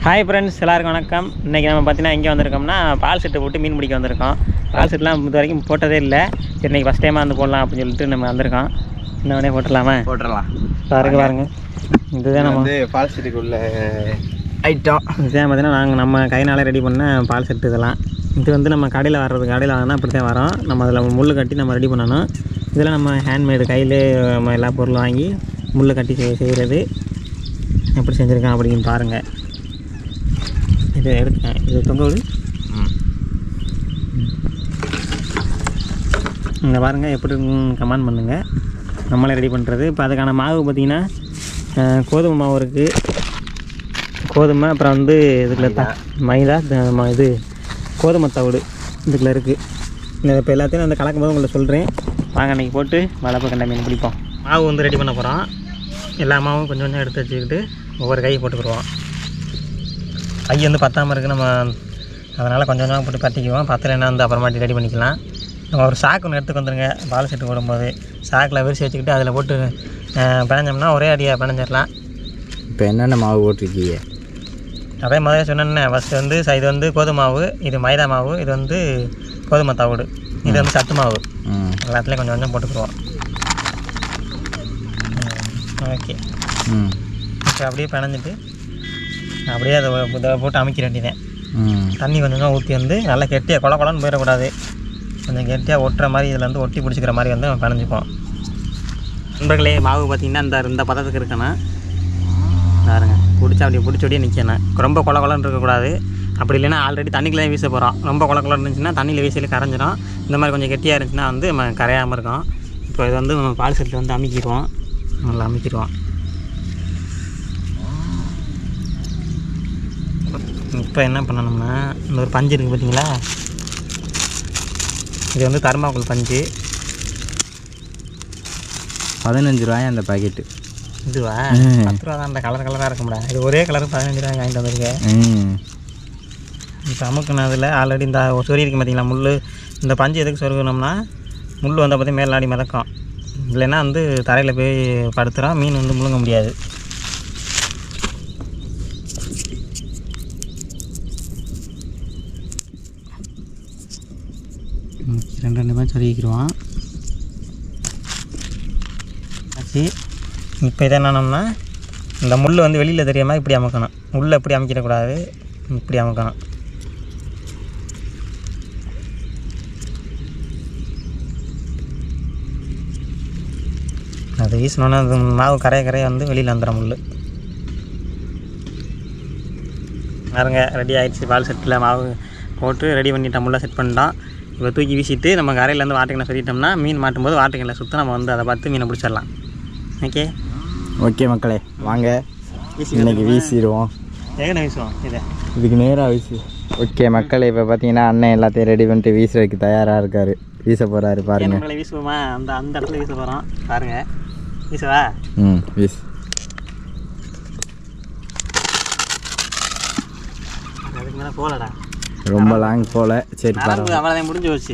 Hi friends, எல்லாருக்கும் வணக்கம். இன்றைக்கி நம்ம பார்த்தீங்கன்னா எங்கே வந்திருக்கோம்னா பால் செட்டு போட்டு மீன் பிடிக்க வந்திருக்கோம். பால் செட்லாம் இது வரைக்கும் போட்டதே இல்லை. சரி, இன்றைக்கி ஃபஸ்ட் டைமாக வந்து போடலாம் அப்படின்னு சொல்லிட்டு நம்ம வந்திருக்கோம். இன்னொன்னே போட்டுடலாமா? போட்டுடலாம். பாருங்கள் இதுதான் நம்ம வந்து பால் செட்டுக்குள்ள ஐட்டம். இதுதான் பார்த்தீங்கன்னா நம்ம கைனால் ரெடி பண்ண பால் செட்டு. இதெல்லாம் இது வந்து நம்ம கடையில் வாங்கினா அப்படி தான் வரோம். நம்ம அதில் முள் கட்டி நம்ம ரெடி பண்ணணும். இதெல்லாம் நம்ம ஹேண்ட்மேடு கையில் நம்ம எல்லா பொருளும் வாங்கி முள் கட்டி செய்கிறது எப்படி செஞ்சுருக்கேன் அப்படின்னு பாருங்கள். இதை எடுத்தேன், இது தொங்க விடு. இங்கே பாருங்கள் எப்படி கமெண்ட் பண்ணுங்கள். நம்மளே ரெடி பண்ணுறது. இப்போ அதுக்கான மாவு பார்த்திங்கன்னா கோதுமை மாவு இருக்குது, கோதுமை, அப்புறம் வந்து இதுக்குள்ள மைதா, இது கோதுமை தவிடு இதுக்குள்ளே இருக்குது. இப்போ எல்லாத்தையும் அந்த கலக்கும் போது உங்களை சொல்கிறேன். வாங்க அன்றைக்கி போட்டு வளர்ப்பு கண்ட மீன் பிடிப்போம். மாவு வந்து ரெடி பண்ண போகிறோம். எல்லா மாவும் கொஞ்சம் கொஞ்சம் எடுத்து வச்சுக்கிட்டு ஒவ்வொரு கை போட்டுக்கிடுவோம். கை வந்து பத்தாமல் இருக்குது, நம்ம அதனால் கொஞ்சம் கொஞ்சமாக போட்டு பற்றிக்குவோம். பத்தலைன்னா வந்து அப்புறமாட்டி ரெடி பண்ணிக்கலாம். நம்ம ஒரு சாக்கு ஒன்று எடுத்துக்கு வந்துடுங்க. பால் செட்டு போடும்போது சாக்கில் விரிச்சு வச்சுக்கிட்டு அதில் போட்டு பிணைஞ்சோம்னா ஒரே அடியாக பிணைஞ்சிடலாம். இப்போ என்னென்ன மாவு போட்டிருக்கீங்க? அதே மாதிரி சொன்னேன்னே, ஃபஸ்ட்டு வந்து இது வந்து கோதுமை மாவு, இது மைதா மாவு, இது வந்து கோதுமை தவிடு, இது வந்து சத்து மாவு. எல்லாத்துலேயும் கொஞ்சம் கொஞ்சம் போட்டுக்குருவோம். ஓகே, இப்போ அப்படியே பிணைஞ்சிட்டு அப்படியே அதை போட்டு அமைக்க வேண்டியதேன். தண்ணி கொஞ்சம் கொஞ்சம் ஊற்றி வந்து நல்லா கெட்டியாக கொலன்னு போயிடக்கூடாது. கொஞ்சம் கெட்டியாக ஒட்டுற மாதிரி இதில் வந்து ஒட்டி பிடிச்சிக்கிற மாதிரி வந்து நம்ம பிணைஞ்சிப்போம். நண்பர்களே, மாவு பார்த்திங்கன்னா இந்த பதத்துக்கு இருக்கணும். பாருங்க, பிடிச்சோடியே நிற்கணும். ரொம்ப கொலன்னு இருக்கக்கூடாது. அப்படி இல்லைன்னா ஆல்ரெடி தண்ணிக்குள்ளே வீச போகிறோம். ரொம்ப கொலன்னு இருந்துச்சுன்னா தண்ணியில் வீசியில் கரைஞ்சிடும். இந்த மாதிரி கொஞ்சம் கெட்டியாக இருந்துச்சுன்னா வந்து நம்ம கரையாமல் இருக்கும். இப்போ இது வந்து நம்ம பால் செட்டில் வந்து அமைக்கிடுவோம். நல்லா அமைக்கிடுவோம். இப்போ என்ன பண்ணணும்னா, இந்த ஒரு பஞ்சு இருக்குது பார்த்தீங்களா, இது வந்து தர்மாக்கோல் பஞ்சு. 15 ரூபாய் அந்த பாக்கெட்டு. இதுவா? 10 ரூபா தான். அந்த கலராக இருக்கும்டா. இது ஒரே கலர் 15 ரூபாய் வாங்கிட்டு வந்திருக்கேன். இப்போ அமுக்குனதில் ஆல்ரெடி இந்த சொறி இருக்குது பார்த்தீங்களா முள். இந்த பஞ்சு எதுக்கு சொருகணும்னா, முள் வந்தால் பார்த்தி மேலாடி மிதக்கும். இல்லைன்னா வந்து தரையில் போய் படுத்துகிறோம், மீன் வந்து முழுங்க முடியாது. ரெண்டு பேரும் சொருகிக்கிடுவோம். ஆச்சு. இப்போ இதை என்னன்னா, இந்த முள் வந்து வெளியில் தெரியாமல் இப்படி அமுக்கணும். முள் எப்படி அமைக்கிடக்கூடாது, இப்படி அமுக்கணும். அது வீசினோன்னா அது மாவு கரையை வந்து வெளியில் வந்துடும் முள். பாருங்க, ரெடி ஆகிடுச்சு. பால் செட்டில் மாவு போட்டு ரெடி பண்ணிட்டோம். முள்ளை செட் பண்ணிட்டோம். இப்போ தூக்கி வீசிட்டு நம்ம கரையிலேருந்து வாட்டுக்கிணை சொல்லிட்டோம்னா மீன் மாட்டும்போது வாட்டுக்கிணை சுற்ற நம்ம வந்து அதை பார்த்து மீனை பிடிச்சிடலாம். ஓகே மக்களே, வாங்க இன்னைக்கு வீசிடுவோம். எங்கே வீசுவோம்? இதுக்கு நேராக வீசி. ஓகே மக்களே, இப்போ பார்த்தீங்கன்னா அண்ணன் எல்லாத்தையும் ரெடி பண்ணிட்டு வீசுறதுக்கு தயாராக இருக்கார். வீச போகிறாரு பாருங்க. நம்மளை வீசுவோமா? அந்த இடத்துல வீச போகிறோம். பாருங்க, வீசவா? வீசு. அதுக்கு மேலே போகலடா, ரொம்ப லாங் போகல. சரி, அவ்வளோதான், முடிஞ்சு போச்சு.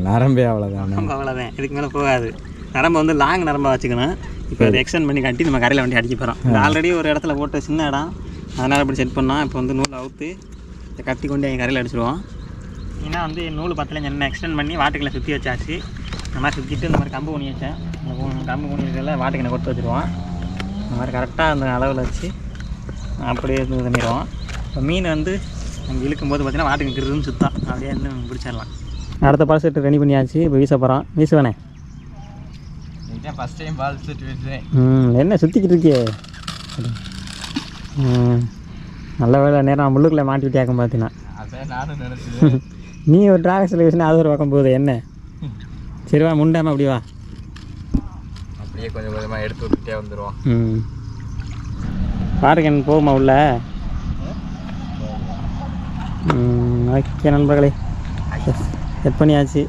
நரம்பே அவ்வளோதான். அவ்வளோதான், இதுக்கு மேலே போகாது. நரம்பை வந்து லாங் நரம்பை வச்சுக்கணும். இப்போ அதை எக்ஸ்டெண்ட் பண்ணி கட்டி நம்ம கரையில் வண்டி அடிக்க போகிறோம். ஆல்ரெடி ஒரு இடத்துல போட்டு சின்ன இடம், அதனால் இப்படி செட் பண்ணோம். இப்போ வந்து நூல் அவுத்து இதை கட்டி கொண்டு எங்கள் கரையில் அடிச்சிடுவோம். ஏன்னா வந்து நூல் பத்தலைங்க, என்ன எக்ஸ்டெண்ட் பண்ணி வாட்டுக்கில் சுற்றி வச்சாச்சு. இந்த மாதிரி சுற்றிட்டு இந்த மாதிரி கம்பு ஊனி வச்சேன். அந்த கம்பு ஊனி வச்சதில் வாட்டுக்கினை கொடுத்து வச்சுருவோம். இந்த மாதிரி கரெக்டாக அந்த அளவில் வச்சு அப்படியே இது பண்ணிடுவோம். இப்போ மீன் வந்து அங்கே இழுக்கும்போது பார்த்தீங்கன்னா வாட்டுக்கு கிருன்னு சுத்தம் அப்படியே வந்து பிடிச்சிடலாம். அடுத்த பால் செட்டு ரெடி பண்ணியாச்சு. இப்போ வீச போகிறோம். வீசுவேனே, ஃபஸ்ட் டைம் பால் செட் வீசுவேன். என்ன சுற்றிக்கிட்டு இருக்கியே? நல்ல வேலை நேரம் முள்ளுக்குள்ளே மாட்டி விட்டியாக்கும் பார்த்தீங்கன்னா. அதான் நானும் நினச்சேன். நீ ஒரு டிராவல்ஸில் வீசினா அது ஒரு பக்கம் போகுது. என்ன சரிவா, முண்டாமல் அப்படி வா. அப்படியே கொஞ்சம் கொஞ்சமாக எடுத்து விட்டுட்டே வந்துடுவோம். பாருங்க, எனக்கு போகுமா உள்ள? ஓகே நண்பர்களே, செட் பண்ணியாச்சு.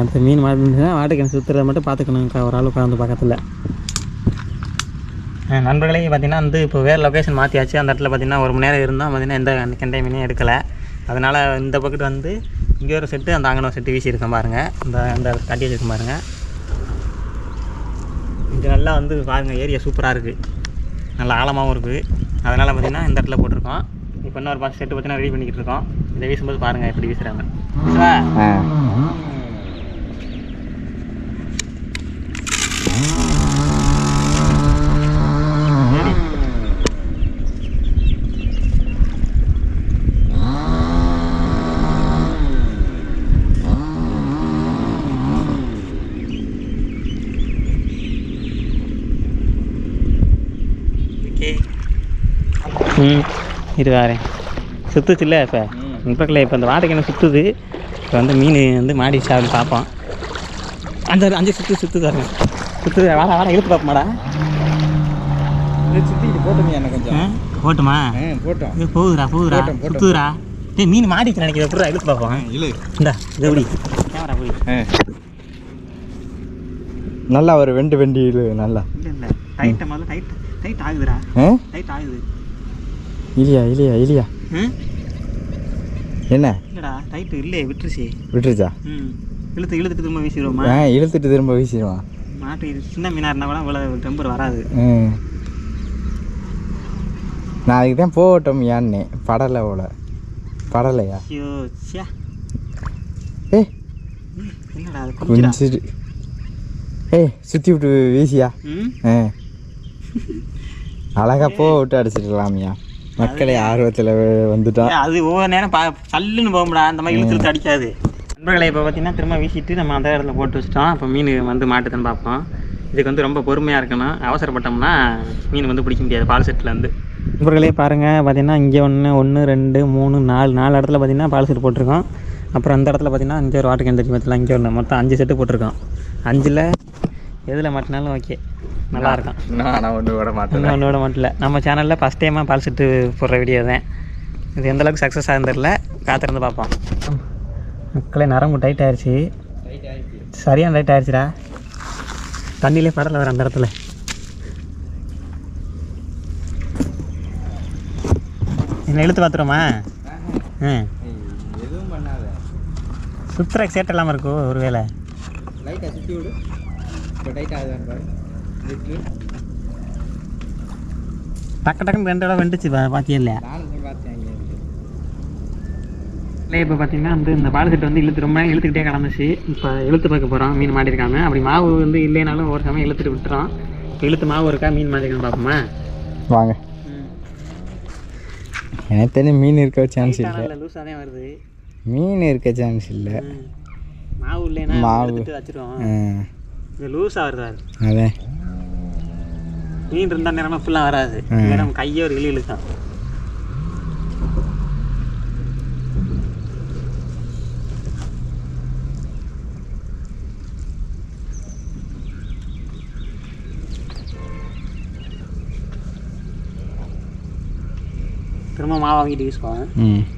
அடுத்த மீன் மாட்டிருந்துச்சுன்னா வாட்டுக்கு சுற்றுறதை மட்டும் பார்த்துக்கணுங்கக்கா, ஒரு ஆள் உட்காந்து பக்கத்தில். நண்பர்களே, பார்த்திங்கன்னா வந்து இப்போ வேறு லொக்கேஷன் மாற்றியாச்சு. அந்த இடத்துல பார்த்திங்கன்னா 1 மணி நேரம் இருந்தால் பார்த்திங்கன்னா எந்த கெண்டை மீனையும் எடுக்கலை. அதனால் இந்த பக்கெட் வந்து இங்கே ஒரு செட்டு, அந்த அங்கே ஒரு செட்டு வீசியிருக்கேன் பாருங்கள். இந்த கட்டி வச்சுருக்கேன் பாருங்கள். இது நல்லா வந்து பாருங்கள், ஏரியா சூப்பராக இருக்குது. நல்லா ஆழமாகவும் இருக்குது. அதனால் பார்த்திங்கன்னா இந்த இடத்துல போட்டிருக்கோம். இப்போ இன்னொரு பாக்ஸ் செட்டு பார்த்திங்கன்னா ரெடி பண்ணிக்கிட்டு இருக்கோம். இதை வீசும்போது பாருங்கள் எப்படி வீசுகிறாங்க. இது வேறு சுற்றுச்சு இல்லை இப்போ இப்போக்கில் இப்போ இந்த வாடகை என்ன சுற்றுது. இப்போ வந்து மீன் வந்து மாடி சாப்பிட்டு பார்ப்போம். அஞ்சு சுற்று தருங்க சுற்று வாடா இழுத்து பார்ப்போமாடா. சுற்றிட்டு போட்டோம் எனக்கு கொஞ்சம் போட்டுமா போட்டோம். இது போகுதுடா சுற்றுதுடா. மீன் மாடிச்சு நினைக்கிறேன். எப்படா இழுத்து பார்ப்போம். இந்தா இது எப்படி கேமரா போய் நல்லா ஒரு வெண்டி இழு நல்லா. இல்லை டைட்டை முதல்ல டைட் ஆகுதுடா. டைட் ஆகுது. இல்லையா என்ன இல்லைடா டைட்டு இல்லையே விட்டுருச்சா? இழுத்துட்டு திரும்ப வீசிடுவோமா? இழுத்துட்டு திரும்ப வீசிடுவான். மாட்டு இது சின்ன மீனாக இருந்தால் கூட இவ்வளோ டெம்பர் வராது. நான் அதுக்கு தான் போகட்டும் ஏன்னே படலையா? ஐயோ சியா என்னடா கொஞ்சம் சுற்றி விட்டு வீசியா அழகா விட்டு அடிச்சிடலாமியா. மக்களை ஆர்வத்தில் வந்துட்டான். அது ஒவ்வொரு நேரம் சல்லுன்னு போகும்டா. அந்த மாதிரி இழுத்து அடிக்காது. நண்பர்களை இப்போ பார்த்தீங்கன்னா திரும்ப வீசிட்டு நம்ம அந்த இடத்துல போட்டு வச்சிட்டோம். இப்போ மீன் வந்து மாட்டுதுன்னு பார்ப்போம். இதுக்கு வந்து ரொம்ப பொறுமையாக இருக்கணும். அவசரப்பட்டோம்னா மீன் வந்து பிடிக்க முடியாது பால் செட்டில். நண்பர்களே பாருங்கள் பார்த்தீங்கன்னா இங்கே 1 2 3 4 இடத்துல பார்த்தீங்கன்னா பால் செட்டு போட்டிருக்கோம். அப்புறம் அந்த இடத்துல பார்த்தீங்கன்னா 5 ஒரு வாட்டுக்கு எந்த பார்த்தீங்கன்னா இங்கே ஒன்று மொத்தம் 5 செட்டு போட்டிருக்கோம். 5ல் எதில் மாட்டினாலும் ஓகே நல்லாயிருக்கும். நான் ஒன்று விட மாட்டல. நம்ம சேனலில் ஃபஸ்ட் டைமாக பால் செட்டு போடுற வீடியோ தான். இது எந்தளவுக்கு சக்ஸஸ் ஆகிருந்தில்ல காத்திருந்து பார்ப்போம். மக்களே நரம்பு டைட் ஆகிடுச்சு. சரியான டைட் ஆகிடுச்சுடா. தண்ணியிலே படலை வேறு அந்த இடத்துல. என்ன இழுத்து பார்த்துருமா? எதுவும் பண்ணாத. சுற்றுறக்கு சேட்டை இல்லாமல் இருக்கும் ஒரு வேளை. லைட்டாக சுற்றி விடு. இப்போ டைட் ஆகுது. டக்குன்னு 2 இடம் வெண்டுச்சு பார்த்தியா இல்லையா? இல்லை இப்போ பார்த்தீங்கன்னா வந்து இந்த பால் செட்டு வந்து ரொம்ப நேரம் இழுத்துக்கிட்டே கிடந்துச்சு. இப்போ இழுத்து பார்க்க போகிறோம் மீன் மாட்டிருக்காங்க. அப்படி மாவு வந்து இல்லைனாலும் ஒரு சமயம் இழுத்துட்டு விட்டுறோம். இப்போ இழுத்து மாவு இருக்கா மீன் மாட்டிருக்கான்னு பார்ப்போமா? வாங்க. எனக்கு தெரிஞ்ச மீன் இருக்க சான்ஸ் இல்லை. லூஸாக தான் வருது. மீன் இருக்க சான்ஸ் இல்லை. மாவு இல்லைன்னா எடுத்துட்டு வச்சிருவோம். இது லூஸாக வருதா? அதே மீன் இருந்தால் நேரமாக ஃபுல்லாக வராது. நம்ம கையே ஒரு இழுத்தான். திரும்ப மாவு வாங்கிட்டு யூஸ் பண்ணுவேன்.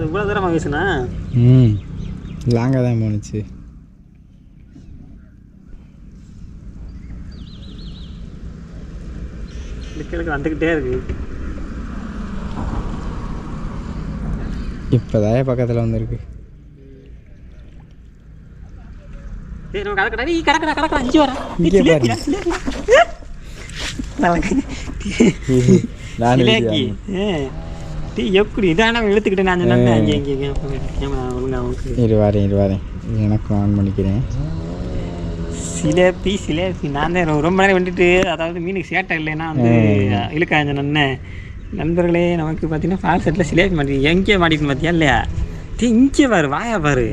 இவ்வளோ தூரமாக வீசுனா லாங்காக தான் போணுச்சு. கிழக்கு வந்துக்கிட்டே இருக்கு. இப்போதான் பக்கத்தில் வந்துருக்கு. எப்படி இதான இழுத்துக்கிட்டேன் நான் இருவாரேன் எனக்கு ஆன் பண்ணிக்கிறேன். சிலேபி நான் தான் ரொம்ப நேரம் வந்துட்டு, அதாவது மீனுக்கு சேட்டை இல்லைன்னா வந்து இழுக்காஞ்சனே. நண்பர்களே நமக்கு பார்த்தீங்கன்னா பால் செட்டில் சிலேபி மாட்டி எங்கேயே மாட்டிக்கணும் பார்த்தியா இல்லையா? இங்கே பாரு வாயா பாரு,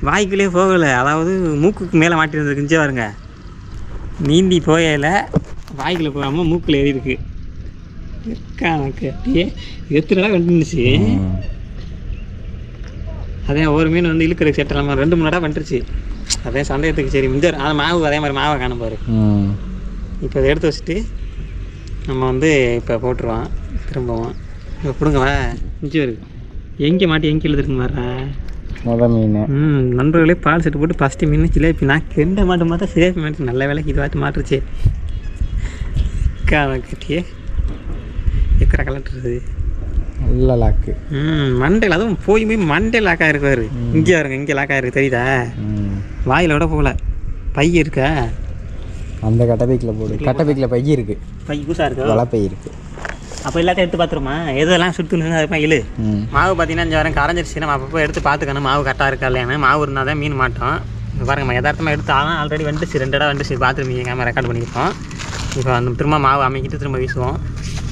வாய்க்குள்ளே போகலை, அதாவது மூக்குக்கு மேலே மாட்டிருந்துருக்கு. இங்கே பாருங்க, நீந்தி போயல வாய்க்குள்ளே போகாமல் மூக்கில் ஏறி இருக்கு. எனக்கு அப்படியே எத்தனை நாள் வந்துருந்துச்சு. அதே ஒரு மீன் வந்து இழுக்கிறதுக்கு செட் இல்லாமல் 2-3 இடம் வந்துருச்சு. அதே சந்தேகத்துக்கு சரி இந்த அது மாவு அதே மாதிரி மாவை காணும் பாரு. இப்போ இதை எடுத்து வச்சுட்டு நம்ம வந்து இப்போ போட்டுருவோம். திரும்பவும் இப்போ பிடுங்கவா இஞ்சி வருது. எங்கே மாட்டி எங்கே இழுத்துருக்கு வர்ற மீன். நண்பர்களே பால் செட்டு போட்டு ஃபஸ்ட்டு மீன் சிலேபி. நான் 2 மாட்டு பார்த்தா சிலேபி மாட்டு நல்ல வேலைக்கு இது வாட்டி மாட்டுருச்சு. கட்டியே எக்கரை கலட்டுறது நல்ல லாக்கு. மண்டையில் அதுவும் போய் மண்டே லாக்காக இருக்காரு. இங்கே வருங்க, இங்கே லாக்காக இருக்குது தெரியுதா? வாயில் விட போகல. பை இருக்கா? அந்த கட்டப்பைக்கில் போடு. கட்டப்பைக்கில் பை இருக்குது. பை புதுசாக இருக்கு, வலைப்பை இருக்குது. அப்போ எல்லாத்தையும் எடுத்து பார்த்துருமா? எதெல்லாம் சுற்றுன்னு அதுப்பா இழு. மாவு பார்த்தீங்கன்னா இங்கே வரேன் கரைஞ்சிருச்சு. நம்ம அப்பப்போ எடுத்து பார்த்துக்கணும் மாவு கரெக்டாக இருக்கா இல்லையானு. மாவு இருந்தால் தான் மீன் மாட்டோம். இப்போ பாருங்கம்மா, யதார்த்தமாக எடுத்து ஆனால் ஆல்ரெடி வந்துச்சு, 2 இடம் வந்துச்சு, பார்த்துருப்பீங்க, கேமரா ரெக்கார்ட் பண்ணியிருக்கோம். இப்போ அந்த திரும்ப மாவு அமைக்கிட்டு திரும்ப வீசுவோம்.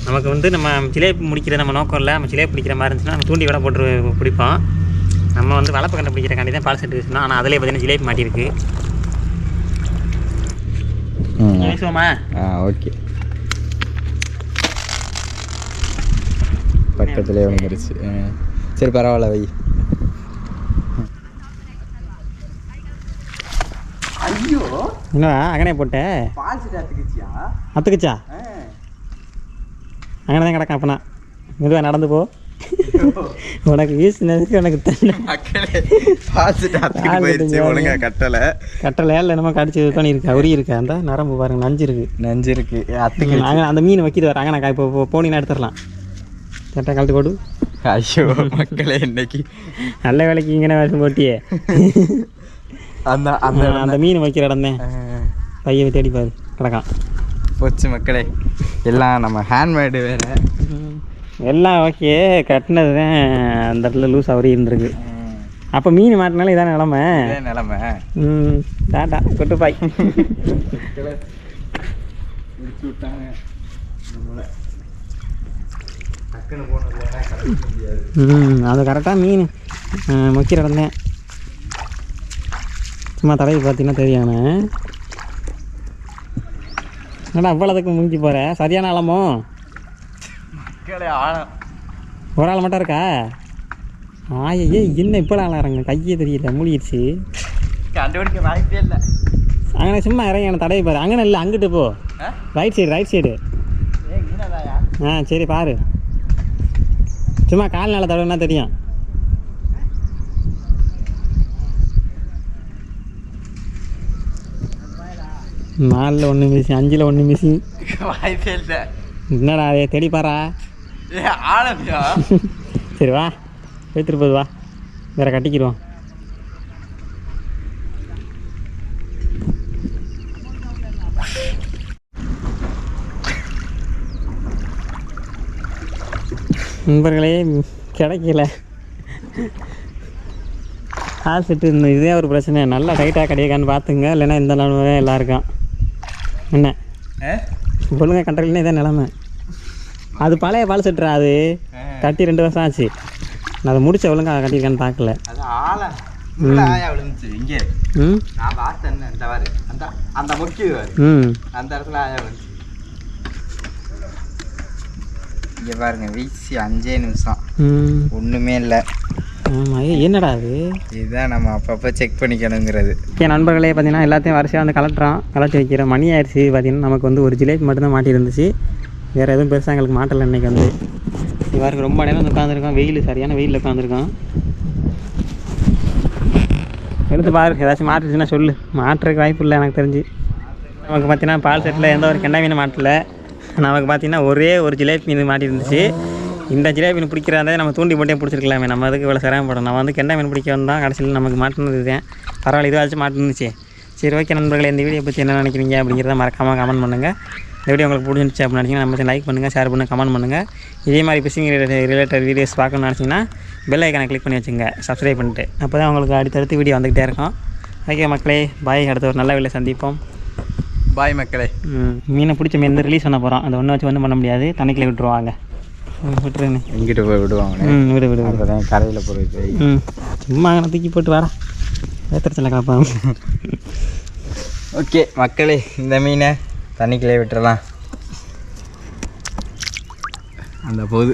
நமக்கு வந்து நம்ம ஜிலேபி முடிக்கிற நம்ம நோக்கம் இல்லை. நம்ம ஜிலேபி பிடிக்கிற மாதிரி இருந்துச்சுன்னா நம்ம தூண்டி விட போட்டு பிடிப்போம். நம்ம வந்து வளர்ப்பு கண்டை பிடிக்கிறக்காண்டி தான் பால் செட்டு வீசணும். ஆனால் அதிலே பார்த்தீங்கன்னா ஜிலேபி மாட்டியிருக்கு. வீசுவோமா? ஓகே. பக்கத்துலேயே வந்துருச்சு. சரி பரவாயில்ல, வை. ஐயோ என்ன அங்கனே போட்டேன்? அத்துக்குச்சா? அங்கே தான் கிடக்கேன். அப்பனா மெதுவாக நடந்து போ. உனக்கு வீசினதுக்கு எனக்கு கட்டலை இல்லை என்னமோ கடிச்சு பண்ணி இருக்கா, உரி இருக்கா, அந்த நரம்பு பாருங்க, நஞ்சு இருக்கு. அங்கே அந்த மீன் வைக்கிது வர. அங்கே நான் இப்போ போனீங்கன்னா எடுத்துடலாம். கரெக்டாக கழட்டு போடு. ஐயோ மக்களே, இன்னைக்கு நல்ல வேலைக்கு இங்கே வேஷம் போட்டியே. அந்த அந்த மீன் வைக்கிற இடம் தான். பையவை தேடிப்பாரு, கிடக்கான். போச்சு மக்களே, எல்லாம் நம்ம ஹேண்ட்மேடு வேறு. எல்லாம் ஓகே, கட்டினது தான் அந்த இடத்துல லூஸ் அவரி இருந்திருக்கு. அப்போ மீன் மாட்டினாலும் இதான் நிலமை. டாட்டா கொட்டு பாய். அது கரெக்டாக மீன் முக்கிய இடம் தான். சும்மா தடவை பார்த்தீங்கன்னா தெரியானே. என்னடா அவ்வளோதுக்கு முங்கி போகிற? சரியான ஆழமோ? ஒரு ஆள் மட்டும் இருக்கா? ஆயே என்ன இப்போ ஆளாங்க, கையே தெரியல, மூழ்கிடுச்சு. கண்டுபிடிக்க வாய்ப்பே இல்லை. அங்கே சும்மா இறங்கி எனக்கு தடவை பாரு. அங்கே இல்லை, அங்கிட்டு போ. Right side. சரி பாரு. சும்மா கால் நாளை தடவைன்னா தெரியும். நாலில் 1 மிஷின், 5ல் 1 மிஷின். வாய்ப்பே இல்லை. என்னடா அதே தேடி பாரா. சரி வா, எடுத்துட்டு போது வா, வேற கட்டிக்கிடுவோம். நண்பர்களே, கிடைக்கல கால் செட்டு. இதே ஒரு பிரச்சனை. நல்லா டைட்டாக கிடைக்கான்னு பார்த்துங்க, இல்லைன்னா இந்த நிலமை எல்லாம் இருக்கும். என்ன ஒழுங்காக கண்டறினா இதான் நிலமை. அது பழைய பால் செட்டுறா, அது கட்டி 2 வருஷம் ஆச்சு. நான் அதை முடிச்ச ஒழுங்காக கட்டியிருக்கான்னு பார்க்கல. இங்கே பாருங்க, வீசி 5 நிமிஷம் ஒன்றுமே இல்லை. ஆமாம், என்னடா அது? இதுதான் நம்ம அப்பப்போ செக் பண்ணிக்கணுங்கிறது. ஓகே நண்பர்களே, பார்த்தீங்கன்னா எல்லாத்தையும் வரிசையாக வந்து கலட்டி வைக்கிற மணி ஆயிடுச்சு. பார்த்தீங்கன்னா நமக்கு வந்து ஒரு ஜிலேபி மட்டும்தான் மாட்டி இருந்துச்சு. வேறு எதுவும் பெருசாக எங்களுக்கு மாட்டலை இன்றைக்கி. வந்து இவருக்கு ரொம்ப நேரம் வந்து உட்காந்துருக்கோம். வெயில், சரியான வெயிலில் உட்காந்துருக்கோம். எடுத்து பாரு, ஏதாச்சும் மாட்டுச்சுன்னா சொல்லு. மாட்டுறதுக்கு வாய்ப்பு இல்லை எனக்கு தெரிஞ்சு. நமக்கு பார்த்தீங்கன்னா பால் செட்டில் எந்த ஒரு கெண்டை மீன் மாட்டலை. நமக்கு பார்த்தீங்கன்னா ஒரே ஒரு ஜிலேபி மீன் மாட்டி இருந்துச்சு. இந்த ஜிலேபி மீன் பிடிக்கிறாந்தே நம்ம தூண்டி போட்டே பிடிச்சிருக்கலாமே. நம்ம அதுக்கு இவ்வளோ சிரமப்படும். நம்ம வந்து கெண்டை மீன் பிடிக்க வந்தால் கடைசியில் நமக்கு மாட்டினது இதுதான். பரவாயில்ல, இதுவாச்சும் மாட்டிருந்துச்சு. சரி ஓகே நண்பர்களே, இந்த வீடியோ பற்றி என்ன நினைக்கிறீங்க அப்படிங்கிறத மறக்காமல் கமெண்ட் பண்ணுங்கள். இந்த வீடியோ உங்களுக்கு பிடிச்சிருந்துச்சு அப்படின்னு நினச்சிங்கன்னா நம்ம லைக் பண்ணுங்கள், ஷேர் பண்ணுங்கள், கமெண்ட் பண்ணுங்கள். இதே மாதிரி ஃபிஷிங் ரிலேட்டட் வீடியோஸ் பார்க்கணும்னு நினச்சிங்கன்னா பெல் ஐக்கானை கிளிக் பண்ணி வச்சுங்க, சப்ஸ்கிரைப் பண்ணிட்டு. அப்போ தான் உங்களுக்கு அடுத்தடுத்து வீடியோ வந்துக்கிட்டே இருக்கும். ஓகே மக்களே, பாய். அடுத்த ஒரு நல்ல வீடியோ சந்திப்போம். பாய் மக்களே. மீனை பிடிச்ச மீன் வந்து ரிலீஸ் பண்ண போகிறோம். அதை ஒன்று வச்சு ஒன்றும் பண்ண முடியாது. தண்ணிக்குள்ளே விட்டுருவாங்க. விட்டுருங்க, எங்கிட்ட போய் விடுவாங்க. விடு அப்போதான் கரையில் போய் சும்மா அங்கே தூக்கி போட்டு வரா, ஏத்திரத்தில் காப்பாங்க. ஓகே மக்களே, இந்த மீனை தண்ணிக்குள்ளே விட்டுறலாம். அந்த போது